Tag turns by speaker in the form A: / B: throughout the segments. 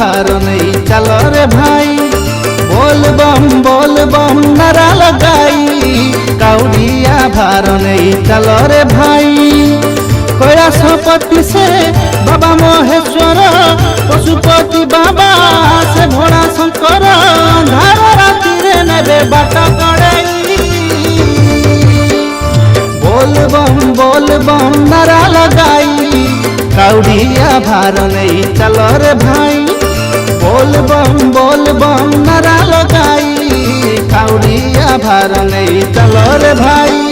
A: भार नहीं चल रे भाई। बोल बम नारा लगाई काउडिया भार नहीं चल रे भाई। कैलाशपति से बाबा महेश्वर, पशुपति बाबा से भोला शंकर, अंधार राति रे नेबे बाट कड़ई। बोल बम नारा लगाई काउडिया भार नहीं चल रे भाई। बोल बम नारा लगाई काउडिया भार नहीं चल रे भाई।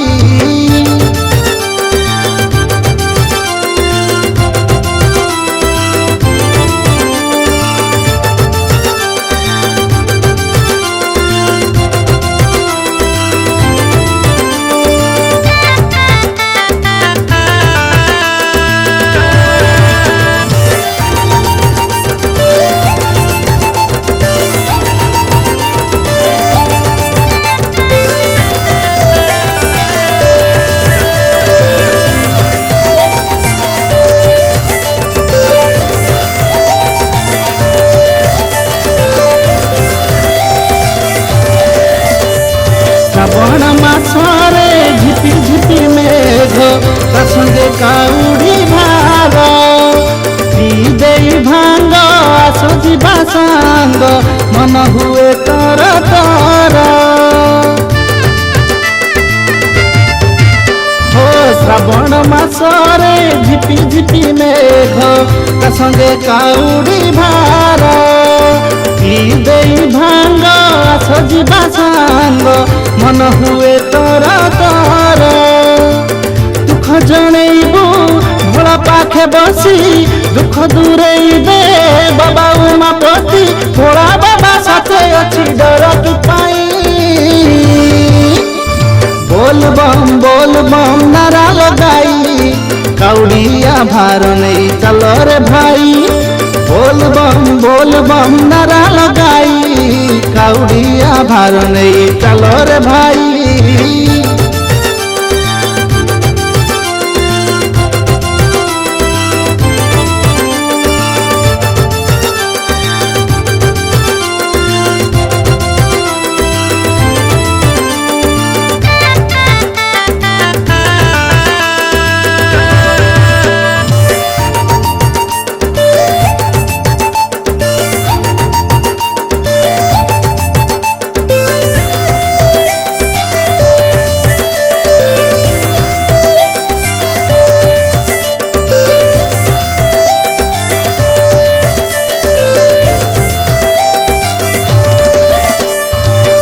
A: श्रावण मासरे झिपी झिपी मेघ ता संगे काउडी भार। दे भांग आसो जीवा सांग मन हुए तर तर। हो श्रावण मासरे झिपी झिपी मेघ ता संगे काउडी भार। दे भांग आसो जीवा सांग मन हुए तर तर। दुख जणेबू भोला पाखे बसी दुख दूरेबे बाबा उमापति। भोला बाबा साथे अच्छी डर की पाई। बोल बम नारा लगाई काउडिया भार नहीं चल रे भाई। बोल बम नारा लगाई काउडिया भार नहीं चल रे भाई।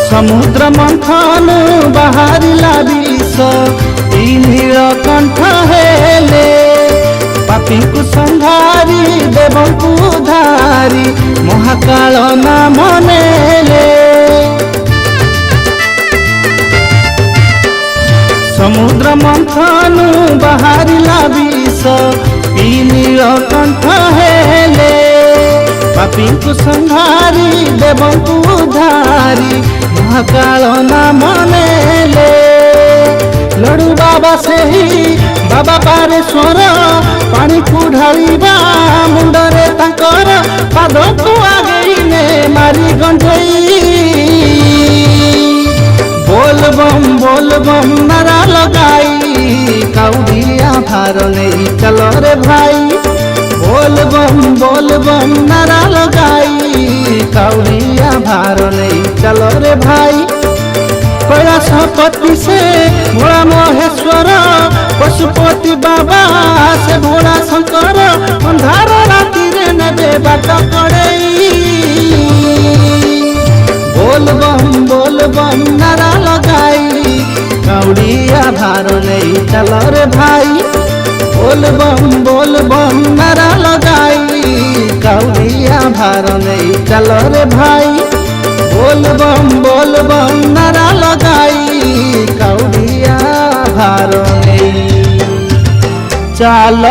A: समुद्र मंथन बाहरिला विष नीलकंठ हेले। पापी को संहारी देव को धारी महाकाल नाम नेले। समुद्र मंथन बाहरिला विष नीलकंठ हेले। पापी को संहारी देव को धारी महाकाल नाम नेले। लडू बाबा से ही बाबा पारेश्वर पानी को ढालिबा मुंडरे तांकर पाद को आगेई ने मारी गंठई। बोल बम नारा लगाई काउडिया भार नहीं चल रे भाई। बोल बम नारा लगाई काउडिया भार नहीं चल रे भाई। कैलाशपति से भोला महेश्वर, पशुपति बाबा से भोला शंकर, अंधार राति रे नेबे बाट कड़ई। बोल बम नारा लगाई काउडिया भार नहीं चल रे भाई। बोल बम नारा लगाई काउडिया भार नहीं चल रे भाई। बोल बम नारा लगाई काउडिया भार नहीं चल।